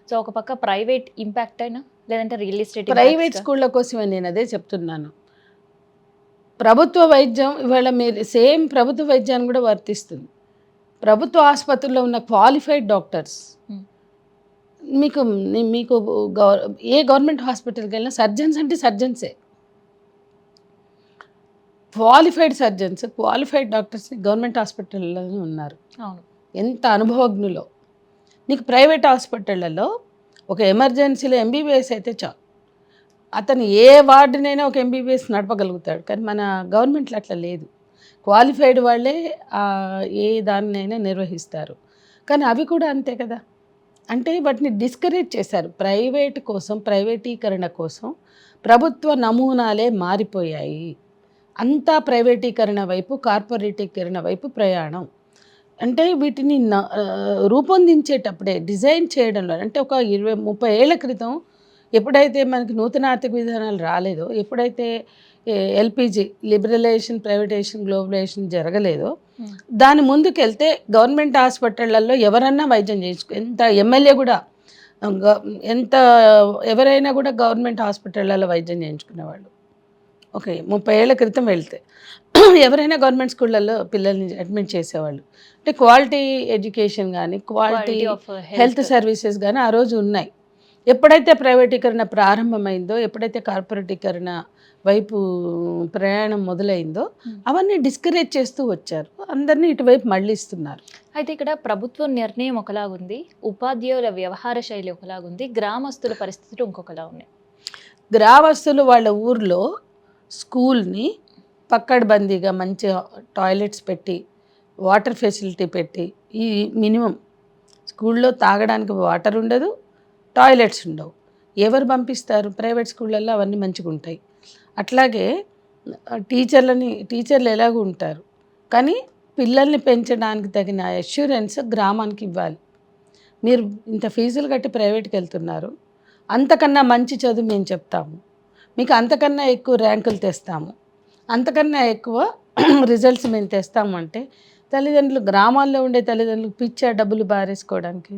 A: సో ఒక పక్క ప్రైవేట్ ఇంపాక్ట్ అయినా, లేదంటే రియల్ ఎస్టేట్
B: ప్రైవేట్ స్కూళ్ళ కోసమే నేను అదే చెప్తున్నాను. ప్రభుత్వ వైద్యం ఇవాళ మీరు సేమ్ ప్రభుత్వ వైద్యాన్ని కూడా వర్తిస్తుంది. ప్రభుత్వ ఆసుపత్రుల్లో ఉన్న క్వాలిఫైడ్ డాక్టర్స్, మీకు ఏ గవర్నమెంట్ హాస్పిటల్కి వెళ్ళినా సర్జన్స్ అంటే సర్జన్సే, qualified surgeons, qualified doctors government హాస్పిటల్లోనే ఉన్నారు.
A: అవును.
B: ఎంత అనుభవజ్ఞులో. నీకు ప్రైవేట్ హాస్పిటళ్ళలో ఒక ఎమర్జెన్సీలో ఎంబీబీఎస్ అయితే చాలు, అతను ఏ వార్డునైనా ఒక ఎంబీబీఎస్ నడపగలుగుతాడు. కానీ మన గవర్నమెంట్లో అట్లా లేదు. క్వాలిఫైడ్ వాళ్ళే ఏ దాన్నైనా నిర్వహిస్తారు. కానీ అవి కూడా అంతే కదా. అంటే వాటిని డిస్కరేజ్ చేశారు. ప్రైవేటీకరణ కోసం ప్రభుత్వ నమూనాలే మారిపోయాయి. అంతా ప్రైవేటీకరణ వైపు, కార్పొరేటీకరణ వైపు ప్రయాణం. అంటే వీటిని రూపొందించేటప్పుడే, డిజైన్ చేయడంలో, అంటే ఒక 20-30 ఏళ్ల క్రితం ఎప్పుడైతే మనకి నూతన ఆర్థిక విధానాలు రాలేదో, ఎప్పుడైతే ఎల్పిజి లిబరలైజేషన్, ప్రైవేటైజేషన్, గ్లోబలైజేషన్ జరగలేదో, దాని ముందుకెళ్తే గవర్నమెంట్ హాస్పిటళ్లలో ఎవరన్నా వైద్యం చేయించుకో, ఎంత ఎమ్మెల్యే కూడా, ఎవరైనా కూడా గవర్నమెంట్ హాస్పిటళ్లలో వైద్యం చేయించుకునేవాళ్ళు. ఓకే, 30 ఏళ్ల క్రితం వెళ్తే ఎవరైనా గవర్నమెంట్ స్కూళ్ళల్లో పిల్లల్ని అడ్మిట్ చేసేవాళ్ళు. అంటే క్వాలిటీ ఎడ్యుకేషన్ కానీ, క్వాలిటీ హెల్త్ సర్వీసెస్ కానీ ఆ రోజు ఉన్నాయి. ఎప్పుడైతే ప్రైవేటీకరణ ప్రారంభమైందో, ఎప్పుడైతే కార్పొరేటీకరణ వైపు ప్రయాణం మొదలైందో అవన్నీ డిస్కరేజ్ చేస్తూ వచ్చారు, అందరినీ ఇటువైపు మళ్ళిస్తున్నారు.
A: అయితే ఇక్కడ ప్రభుత్వం నిర్ణయం ఒకలాగుంది, ఉపాధ్యాయుల వ్యవహార శైలి ఒకలాగుంది, గ్రామస్తుల పరిస్థితులు ఇంకొకలా ఉన్నాయి.
B: గ్రామస్తులు వాళ్ళ ఊర్లో స్కూల్ని పక్కడబందీగా మంచి టాయిలెట్స్ పెట్టి, వాటర్ ఫెసిలిటీ పెట్టి, ఈ మినిమం స్కూల్లో తాగడానికి వాటర్ ఉండదు, టాయిలెట్స్ ఉండవు. ఎవరు పంపిస్తారు? ప్రైవేట్ స్కూళ్ళల్లో అవన్నీ మంచిగా ఉంటాయి. అట్లాగే టీచర్లు ఎలాగూ ఉంటారు, కానీ పిల్లల్ని పెంచడానికి తగిన అష్యూరెన్స్ గ్రామానికి ఇవ్వాలి. మీరు ఇంత ఫీజులు కట్టి ప్రైవేట్కి వెళ్తున్నారు, అంతకన్నా మంచి చదువు మేము చెప్తాము, మీకు అంతకన్నా ఎక్కువ ర్యాంకులు తెస్తాము, అంతకన్నా ఎక్కువ రిజల్ట్స్ మేము తెస్తాము అంటే తల్లిదండ్రులు, గ్రామాల్లో ఉండే తల్లిదండ్రులకు పిచ్చా డబ్బులు బారేసుకోవడానికి?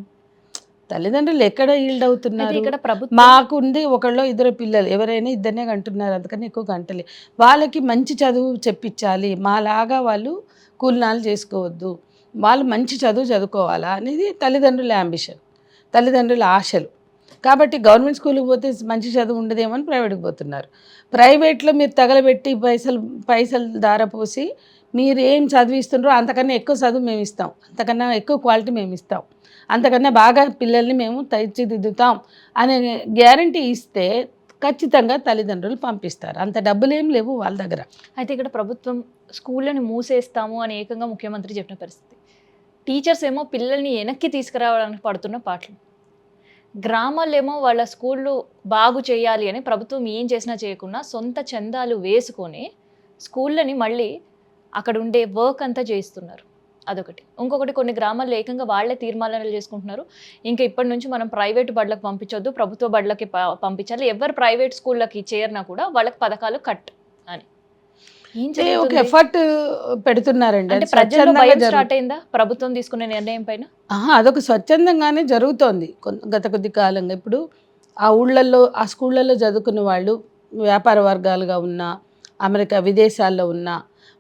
B: తల్లిదండ్రులు ఎక్కడ ఈల్డ్ అవుతున్నారు?
A: ఇక్కడ ప్రభుత్వం
B: మాకుంది ఒకళ్ళో ఇద్దరు పిల్లలు, ఎవరైనా ఇద్దరినే కంటున్నారు, అందుకని ఎక్కువ కంటలే. వాళ్ళకి మంచి చదువు చెప్పించాలి, మాలాగా వాళ్ళు కూలినాలు చేసుకోవద్దు, వాళ్ళు మంచి చదువు చదువుకోవాలా అనేది తల్లిదండ్రుల యాంబిషన్, తల్లిదండ్రుల ఆశలు. కాబట్టి గవర్నమెంట్ స్కూల్కి పోతే మంచి చదువు ఉండదేమో అని ప్రైవేట్కి పోతున్నారు. ప్రైవేట్లో మీరు తగలబెట్టి పైసలు దారపోసి మీరు ఏం చదివిస్తుండ్రో అంతకన్నా ఎక్కువ చదువు మేము ఇస్తాం, అంతకన్నా ఎక్కువ క్వాలిటీ మేము ఇస్తాం, అంతకన్నా బాగా పిల్లల్ని మేము తీర్చిదిద్దుతాం అనే గ్యారంటీ ఇస్తే ఖచ్చితంగా తల్లిదండ్రులు పంపిస్తారు. అంత డబ్బులు ఏం లేవు వాళ్ళ దగ్గర.
A: అయితే ఇక్కడ ప్రభుత్వం స్కూళ్ళని మూసేస్తాము అని ఏకంగా ముఖ్యమంత్రి చెప్పిన పరిస్థితి, టీచర్స్ ఏమో పిల్లల్ని వెనక్కి తీసుకురావడానికి పడుతున్న పాటలు, గ్రామాల్లో ఏమో వాళ్ళ స్కూళ్ళు బాగు చేయాలి అని ప్రభుత్వం ఏం చేసినా చేయకుండా సొంత చందాలు వేసుకొని స్కూళ్ళని మళ్ళీ అక్కడ ఉండే వర్క్ అంతా చేయిస్తున్నారు. అదొకటి. ఇంకొకటి, కొన్ని గ్రామాల్లో ఏకంగా వాళ్ళే తీర్మానాలు చేసుకుంటున్నారు, ఇంకా ఇప్పటి నుంచి మనం ప్రైవేట్ బడులకు పంపించొద్దు, ప్రభుత్వ బడులకి పంపించాలి, ఎవరు ప్రైవేట్ స్కూళ్ళకి చేరినా కూడా వాళ్ళకి పథకాలు కట్ అని.
B: ఒక ఎఫర్ట్ పెడుతున్నారండి.
A: అంటే ప్రజల్లో భయం స్టార్ట్ అయిందా ప్రభుత్వం తీసుకునే నిర్ణయం పైన?
B: అదొక స్వచ్ఛందంగానే జరుగుతోంది గత కొద్ది కాలంగా. ఇప్పుడు ఆ ఊళ్ళల్లో, ఆ స్కూళ్ళల్లో చదువుకున్న వాళ్ళు వ్యాపార వర్గాలుగా ఉన్న, అమెరికా విదేశాల్లో ఉన్న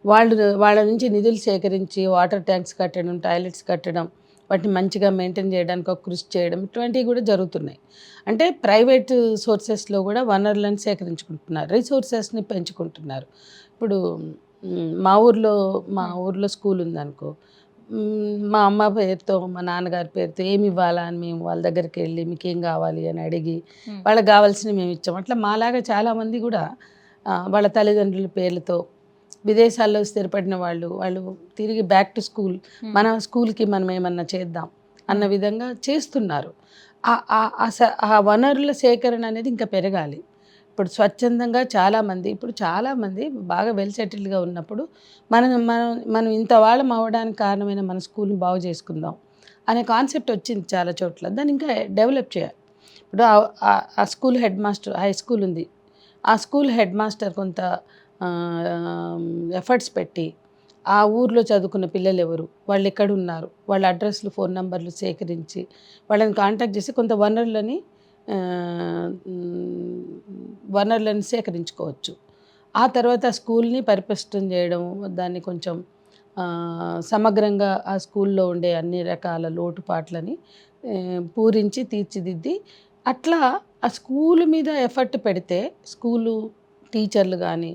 B: వాళ్ళ నుంచి నిధులు సేకరించి వాటర్ ట్యాంక్స్ కట్టడం, టాయిలెట్స్ కట్టడం, వాటిని మంచిగా మెయింటైన్ చేయడానికి ఒక కృషి చేయడం, ఇటువంటివి కూడా జరుగుతున్నాయి. అంటే ప్రైవేట్ సోర్సెస్లో కూడా వనరులను సేకరించుకుంటున్నారు, రిసోర్సెస్ని పెంచుకుంటున్నారు. ఇప్పుడు మా ఊర్లో స్కూల్ ఉందనుకో, మా అమ్మ పేరుతో, మా నాన్నగారి పేరుతో ఏమి ఇవ్వాలా అని మేము వాళ్ళ దగ్గరికి వెళ్ళి మీకు ఏం కావాలి అని అడిగి వాళ్ళకి కావాల్సినవి మేము ఇచ్చాం. అట్లా మాలాగా చాలామంది కూడా వాళ్ళ తల్లిదండ్రుల పేర్లతో విదేశాల్లో స్థిరపడిన వాళ్ళు తిరిగి బ్యాక్ టు స్కూల్, మన స్కూల్కి మనం ఏమన్నా చేద్దాం అన్న విధంగా చేస్తున్నారు. ఆ వనరుల సేకరణ అనేది ఇంకా పెరగాలి. ఇప్పుడు స్వచ్ఛందంగా చాలామంది బాగా వెల్ సెటిల్డ్గా ఉన్నప్పుడు మనం ఇంత వాళ్ళం అవ్వడానికి కారణమైన మన స్కూల్ని బాగు చేసుకుందాం అనే కాన్సెప్ట్ వచ్చింది చాలా చోట్ల. దాన్ని ఇంకా డెవలప్ చేయాలి. ఇప్పుడు ఆ school head master, high school ఉంది, ఆ స్కూల్ హెడ్ మాస్టర్ కొంత ఎఫర్ట్స్ పెట్టి ఆ ఊర్లో చదువుకున్న పిల్లలు ఎవరు, వాళ్ళు ఎక్కడ ఉన్నారు, వాళ్ళ అడ్రస్లు, ఫోన్ నెంబర్లు సేకరించి వాళ్ళని కాంటాక్ట్ చేసి కొంత వనరులను సేకరించుకోవచ్చు. ఆ తర్వాత స్కూల్ని పరిపుష్టం చేయడం, దాన్ని కొంచెం సమగ్రంగా ఆ స్కూల్లో ఉండే అన్ని రకాల లోటుపాట్లని పూరించి తీర్చిదిద్ది, అట్లా ఆ స్కూల్ మీద ఎఫర్ట్ పెడితే స్కూలు టీచర్లు కానీ,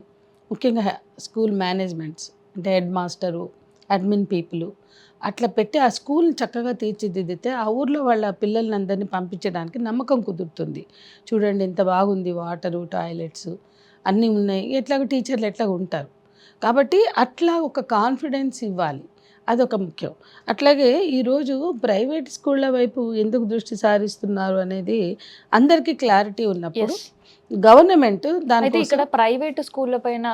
B: ముఖ్యంగా స్కూల్ మేనేజ్మెంట్స్ అంటే హెడ్ మాస్టరు, అడ్మిన్ పీపుల్ అట్లా పెట్టి ఆ స్కూల్ చక్కగా తీర్చిదిద్దితే ఆ ఊర్లో వాళ్ళ పిల్లల్ని అందరినీ పంపించడానికి నమ్మకం కుదురుతుంది. చూడండి ఎంత బాగుంది, వాటరు, టాయిలెట్స్ అన్నీ ఉన్నాయి, ఎట్లాగో టీచర్లు ఎట్లాగో ఉంటారు. కాబట్టి అట్లా ఒక కాన్ఫిడెన్స్ ఇవ్వాలి, అదొక ముఖ్యం. అట్లాగే ఈరోజు ప్రైవేట్ స్కూళ్ళ వైపు ఎందుకు దృష్టి సారిస్తున్నారు అనేది అందరికీ క్లారిటీ ఉన్నప్పుడు గవర్నమెంట్
A: అయితే ఇక్కడ ప్రైవేట్ స్కూళ్ళ పైన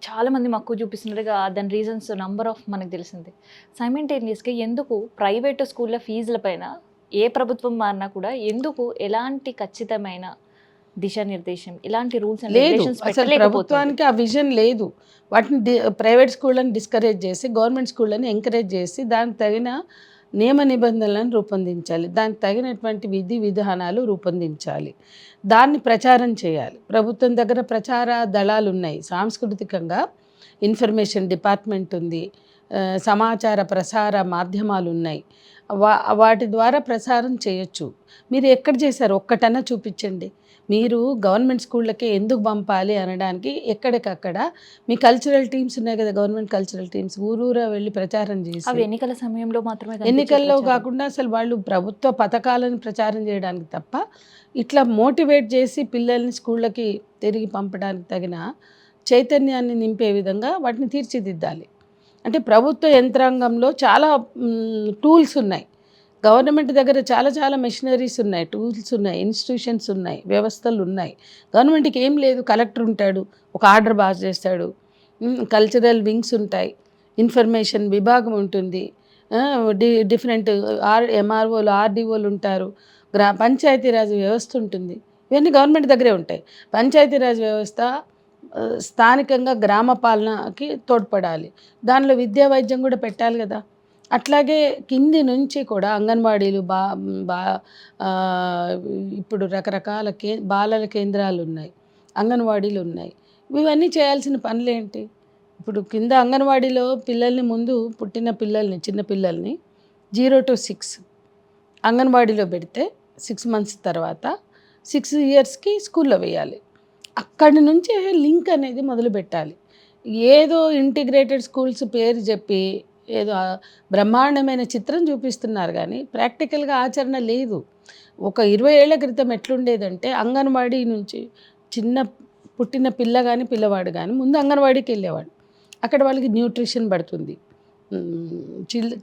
A: చాలా మంది మక్కువ చూపిస్తున్నట్టుగా దాని రీజన్స్ నంబర్ ఆఫ్ మనకు తెలిసింది. సైమల్టేనియస్గా ఎందుకు ప్రైవేట్ స్కూళ్ళ ఫీజుల పైన ఏ ప్రభుత్వం మారినా కూడా ఎందుకు ఎలాంటి ఖచ్చితమైన దిశానిర్దేశం, ఇలాంటి రూల్స్ అండ్ రెగ్యులేషన్స్
B: అసలు ప్రభుత్వానికి ఆ విజన్ లేదు. వాటిని ప్రైవేట్ స్కూళ్ళని డిస్కరేజ్ చేసి గవర్నమెంట్ స్కూళ్ళని ఎంకరేజ్ చేసి దానికి తగిన నియమ నిబంధనలను రూపొందించాలి, దానికి తగినటువంటి విధి విధానాలు రూపొందించాలి, దాన్ని ప్రచారం చేయాలి. ప్రభుత్వం దగ్గర ప్రచార దళాలు ఉన్నాయి, సాంస్కృతికంగా ఇన్ఫర్మేషన్ డిపార్ట్మెంట్ ఉంది, సమాచార ప్రసార మాధ్యమాలు ఉన్నాయి, వాటి ద్వారా ప్రసారం చేయొచ్చు. మీరు ఎక్కడ చేశారు ఒక్కటన్నా చూపించండి. మీరు గవర్నమెంట్ స్కూళ్ళకే ఎందుకు పంపాలి అనడానికి ఎక్కడికక్కడ మీ కల్చరల్ టీమ్స్ ఉన్నాయి కదా, గవర్నమెంట్ కల్చరల్ టీమ్స్ ఊరూరా వెళ్ళి ప్రచారం
A: అవి
B: చేసి,
A: ఎన్నికల సమయంలో మాత్రమే
B: ఎన్నికల్లో కాకుండా అసలు వాళ్ళు ప్రభుత్వ పథకాలను ప్రచారం చేయడానికి తప్ప ఇట్లా మోటివేట్ చేసి పిల్లల్ని స్కూళ్ళకి తిరిగి పంపడానికి తగిన చైతన్యాన్ని నింపే విధంగా వాటిని తీర్చిదిద్దాలి. అంటే ప్రభుత్వ యంత్రాంగంలో చాలా టూల్స్ ఉన్నాయి, గవర్నమెంట్ దగ్గర చాలా చాలా మెషినరీస్ ఉన్నాయి, టూల్స్ ఉన్నాయి, ఇన్స్టిట్యూషన్స్ ఉన్నాయి, వ్యవస్థలు ఉన్నాయి. గవర్నమెంట్కి ఏం లేదు, కలెక్టర్ ఉంటాడు, ఒక ఆర్డర్ పాస్ చేస్తాడు, కల్చరల్ వింగ్స్ ఉంటాయి, ఇన్ఫర్మేషన్ విభాగం ఉంటుంది, డిఫరెంట్ ఎంఆర్ఓలు ఆర్డీఓలు ఉంటారు, పంచాయతీరాజ్ వ్యవస్థ ఉంటుంది. ఇవన్నీ గవర్నమెంట్ దగ్గరే ఉంటాయి. పంచాయతీరాజ్ వ్యవస్థ స్థానికంగా గ్రామ పాలనకి తోడ్పడాలి, దానిలో విద్యా వైద్యం కూడా పెట్టాలి కదా. అట్లాగే కింది నుంచి కూడా అంగన్వాడీలు ఇప్పుడు రకరకాల బాలల కేంద్రాలు ఉన్నాయి, అంగన్వాడీలు ఉన్నాయి. ఇవన్నీ చేయాల్సిన పనులేంటి? ఇప్పుడు కింద అంగన్వాడీలో పిల్లల్ని, ముందు పుట్టిన పిల్లల్ని, చిన్న పిల్లల్ని 0 to 6 అంగన్వాడీలో పెడితే 6 months తర్వాత 6 yearsకి స్కూల్లో వేయాలి. అక్కడి నుంచే లింక్ అనేది మొదలు పెట్టాలి. ఏదో ఇంటిగ్రేటెడ్ స్కూల్స్ పేరు చెప్పి ఏదో బ్రహ్మాండమైన చిత్రం చూపిస్తున్నారు కానీ ప్రాక్టికల్గా ఆచరణ లేదు. ఒక 20 ఏళ్ల క్రితం ఎట్లుండేదంటే అంగన్వాడీ నుంచి చిన్న పుట్టిన పిల్ల కానీ పిల్లవాడు కానీ ముందు అంగన్వాడీకి వెళ్ళేవాడు. అక్కడ వాళ్ళకి న్యూట్రిషన్ పడుతుంది,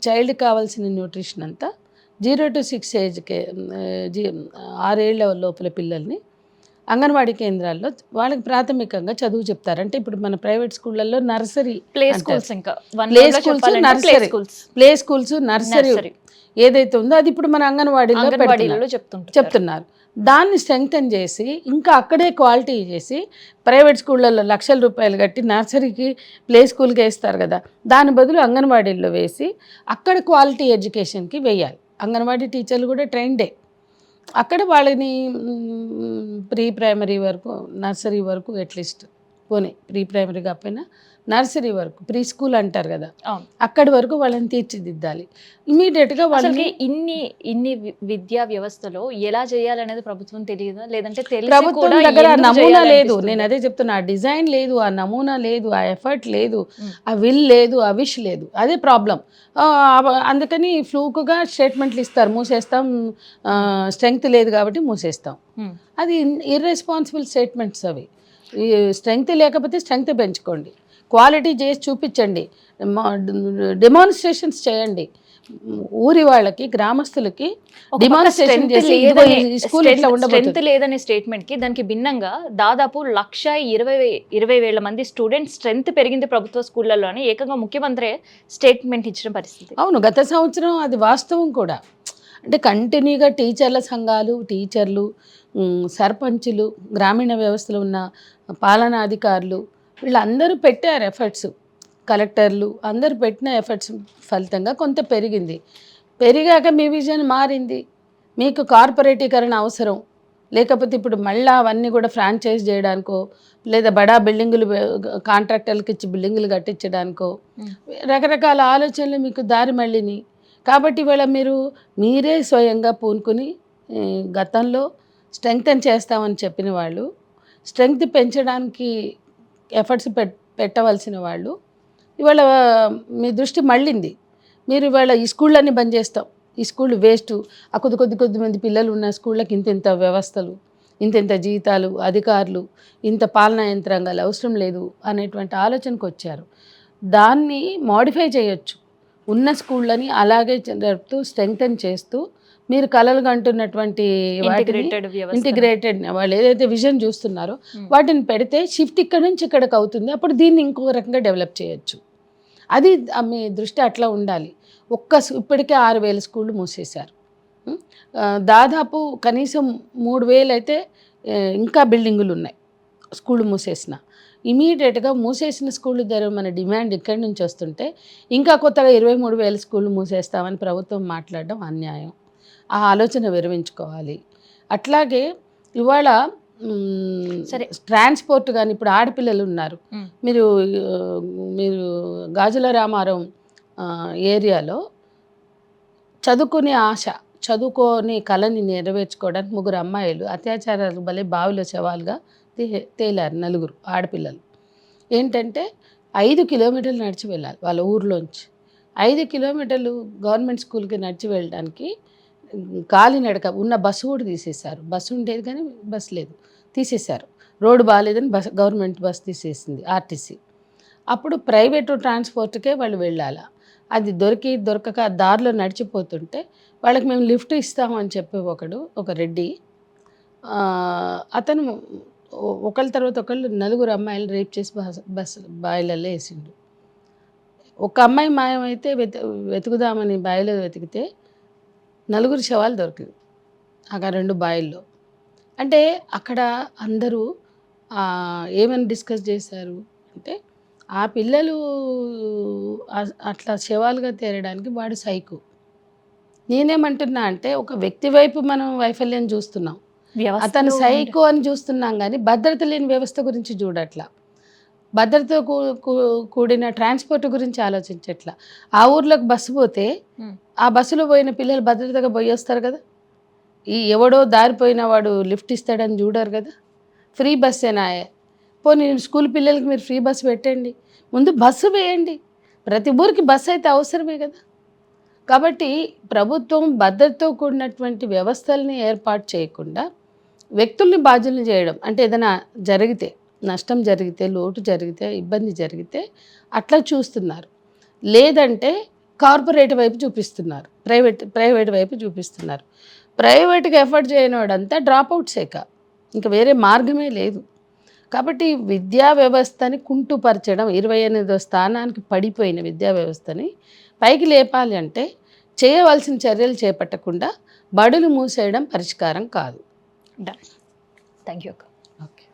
B: చైల్డ్కి కావాల్సిన న్యూట్రిషన్ అంతా 0 to 6 ఏజ్కే 6 ఏళ్ల లోపల పిల్లల్ని అంగన్వాడీ కేంద్రాల్లో వాళ్ళకి ప్రాథమికంగా చదువు చెప్తారు. అంటే ఇప్పుడు మన ప్రైవేట్ స్కూళ్ళల్లో నర్సరీ,
A: ప్లే స్కూల్స్, ఇంకా
B: ప్లే స్కూల్స్, నర్సరీ ఏదైతే ఉందో అది ఇప్పుడు మన అంగన్వాడీలో చెప్తున్నారు. దాన్ని స్ట్రెంగ్తన్ చేసి ఇంకా అక్కడే క్వాలిటీ చేసి ప్రైవేట్ స్కూళ్ళల్లో లక్షల రూపాయలు కట్టి నర్సరీకి ప్లే స్కూల్కి వేస్తారు కదా, దాని బదులు అంగన్వాడీల్లో వేసి అక్కడ క్వాలిటీ ఎడ్యుకేషన్కి వేయాలి. అంగన్వాడీ టీచర్లు కూడా ట్రైన్డే. అక్కడ వాళ్ళని ప్రీ ప్రైమరీ వరకు, నర్సరీ వరకు, అట్లీస్ట్ పోనీ ప్రీ ప్రైమరీ కాకపోయినా నర్సరీ వరకు, ప్రీ స్కూల్ అంటారు కదా, అక్కడి వరకు వాళ్ళని తీర్చిదిద్దాలి. ఇమీడియట్గా వాళ్ళకి
A: ఇన్ని విద్యా వ్యవస్థలో ఎలా చేయాలనేది ప్రభుత్వం తెలియదా? లేదంటే
B: ప్రభుత్వం దగ్గర నమూనా లేదు. నేను అదే చెప్తున్నా, ఆ డిజైన్ లేదు, ఆ నమూనా లేదు, ఆ ఎఫర్ట్ లేదు, ఆ విల్ లేదు, ఆ విష్ లేదు. అదే ప్రాబ్లం. అందుకని ఫ్లూక్గా స్టేట్మెంట్లు ఇస్తారు, మూసేస్తాం, స్ట్రెంగ్త్ లేదు కాబట్టి మూసేస్తాం. అది ఇర్రెస్పాన్సిబుల్ స్టేట్మెంట్స్ అవి. స్ట్రెంగ్త్ లేకపోతే స్ట్రెంగ్త్ పెంచుకోండి, క్వాలిటీ చేసి చూపించండి, డెమాన్స్ట్రేషన్స్ చేయండి. ఊరి వాళ్ళకి, గ్రామస్తులకి డెమాన్స్ట్రేషన్ చేసి
A: స్ట్రెంత్ లేదనే స్టేట్మెంట్ కి దానికి భిన్నంగా దాదాపు 1,20,000 మంది స్టూడెంట్స్ స్ట్రెంత్ పెరిగింది ప్రభుత్వ స్కూళ్ళలో అని ఏకంగా ముఖ్యమంత్రి స్టేట్మెంట్ ఇచ్చిన పరిస్థితి.
B: అవును, గత సంవత్సరం అది వాస్తవం కూడా. అంటే కంటిన్యూగా టీచర్ల సంఘాలు, టీచర్లు, సర్పంచులు, గ్రామీణ వ్యవస్థలో ఉన్న పాలనా అధికారులు వీళ్ళందరూ పెట్టారు ఎఫర్ట్స్, కలెక్టర్లు అందరూ పెట్టిన ఎఫర్ట్స్ ఫలితంగా కొంత పెరిగింది. పెరిగాక మీ విజన్ మారింది. మీకు కార్పొరేటీకరణ అవసరం, లేకపోతే ఇప్పుడు మళ్ళీ అవన్నీ కూడా ఫ్రాంచైజ్ చేయడానికో, లేదా బడా బిల్డింగులు కాంట్రాక్టర్లకు ఇచ్చి బిల్డింగులు కట్టించడానికో రకరకాల ఆలోచనలు మీకు దారి మళ్ళీని. కాబట్టి ఇవాళ మీరే స్వయంగా పూనుకుని గతంలో స్ట్రెంగ్తన్ చేస్తామని చెప్పిన వాళ్ళు, స్ట్రెంగ్త్ పెంచడానికి ఎఫర్ట్స్ పెట్టవలసిన వాళ్ళు ఇవాళ మీ దృష్టి మళ్ళింది. మీరు ఇవాళ ఈ స్కూళ్ళన్నీ బంద్ చేస్తాం, ఈ స్కూళ్ళు వేస్ట్, ఆ కొద్ది మంది పిల్లలు ఉన్న స్కూళ్ళకి ఇంత వ్యవస్థలు, ఇంత జీతాలు, అధికారులు, ఇంత పాలనా యంత్రాంగాలు అవసరం లేదు అనేటువంటి ఆలోచనకు వచ్చారు. దాన్ని మోడిఫై చేయొచ్చు. ఉన్న స్కూళ్ళని అలాగే జరుపుతూ స్ట్రెంగ్తన్ చేస్తూ మీరు కలలుగా అంటున్నటువంటి ఇంటిగ్రేటెడ్ వాళ్ళు ఏదైతే విజన్ చూస్తున్నారో వాటిని పెడితే షిఫ్ట్ ఇక్కడ నుంచి ఇక్కడికి అవుతుంది. అప్పుడు దీన్ని ఇంకో రకంగా డెవలప్ చేయొచ్చు. అది మీ దృష్టి అట్లా ఉండాలి. ఇప్పటికే 6,000 స్కూళ్ళు మూసేశారు. దాదాపు కనీసం 3,000 అయితే ఇంకా బిల్డింగులు ఉన్నాయి స్కూళ్ళు మూసేసిన. ఇమీడియట్గా మూసేసిన స్కూళ్ళు మన డిమాండ్ ఇక్కడి నుంచి వస్తుంటే ఇంకా కొత్తగా 23,000 స్కూళ్ళు మూసేస్తామని ప్రభుత్వం మాట్లాడడం అన్యాయం. ఆ ఆలోచన విరమించుకోవాలి. అట్లాగే ఇవాళ సరే ట్రాన్స్పోర్ట్ కానీ, ఇప్పుడు ఆడపిల్లలు ఉన్నారు, మీరు గాజుల రామారం ఏరియాలో చదువుకునే ఆశ చదువుకోని కళని నెరవేర్చుకోవడానికి 3 అమ్మాయిలు అత్యాచారాలు భలే బావిలో శవాలుగా తేలారు, 4 ఆడపిల్లలు. ఏంటంటే 5 కిలోమీటర్లు నడిచి వెళ్ళాలి వాళ్ళ ఊర్లోంచి. 5 కిలోమీటర్లు గవర్నమెంట్ స్కూల్కి నడిచి వెళ్ళడానికి కాలినడక ఉన్న బస్సు కూడా తీసేశారు. బస్సు ఉండేది కానీ బస్సు లేదు, తీసేశారు. రోడ్డు బాగాలేదని గవర్నమెంట్ బస్ తీసేసింది, ఆర్టీసీ. అప్పుడు ప్రైవేటు ట్రాన్స్పోర్ట్కే వాళ్ళు వెళ్ళాలి. అది దొరకక దారిలో నడిచిపోతుంటే వాళ్ళకి మేము లిఫ్ట్ ఇస్తామని చెప్పి ఒక రెడ్డి, అతను ఒకళ్ళ తర్వాత ఒకళ్ళు 4 అమ్మాయిలు రేప్ చేసి బస్సు బాయిలలో వేసిండు. ఒక అమ్మాయి మాయమైతే వెతుకుదామని బాయిలో వెతికితే 4 శవాలు దొరికింది ఆ 2 బాయిల్లో. అంటే అక్కడ అందరూ ఏమని డిస్కస్ చేశారు అంటే, ఆ పిల్లలు అట్లా శవాలుగా తేరడానికి వాడు సైకో. నేనేమంటున్నా అంటే, ఒక వ్యక్తి వైపు మనం వైఫల్యం చూస్తున్నాం, అతను సైకో అని చూస్తున్నాం, కానీ భద్రత లేని వ్యవస్థ గురించి చూడట్లా, భద్రతతో కూడిన ట్రాన్స్పోర్ట్ గురించి ఆలోచించట్లా. ఆ ఊర్లోకి బస్సు పోతే ఆ బస్సులో పోయిన పిల్లలు భద్రతగా పోయి వస్తారు కదా, ఎవడో దారిపోయిన వాడు లిఫ్ట్ ఇస్తాడని చూడరు కదా. ఫ్రీ బస్సేనా? పోనీ స్కూల్ పిల్లలకి మీరు ఫ్రీ బస్సు పెట్టండి, ముందు బస్సు వేయండి. ప్రతి ఊరికి బస్సు అయితే అవసరమే కదా. కాబట్టి ప్రభుత్వం భద్రతతో కూడినటువంటి వ్యవస్థల్ని ఏర్పాటు చేయకుండా వ్యక్తుల్ని బాధ్యుల్ని చేయడం, అంటే ఏదైనా జరిగితే, నష్టం జరిగితే, లోటు జరిగితే, ఇబ్బంది జరిగితే అట్లా చూస్తున్నారు. లేదంటే కార్పొరేట్ వైపు చూపిస్తున్నారు, ప్రైవేట్ వైపు చూపిస్తున్నారు. ప్రైవేట్గా ఎఫర్ట్ చేయని వాడంతా డ్రాప్అవుట్సేక, ఇంకా వేరే మార్గమే లేదు. కాబట్టి విద్యా వ్యవస్థని కుంటుపరచడం, 28వ స్థానానికి పడిపోయిన విద్యా వ్యవస్థని పైకి లేపాలి అంటే చేయవలసిన చర్యలు చేపట్టకుండా బడులు మూసేయడం పరిష్కారం కాదు.
A: డన్. Thank you.
B: ఓకే.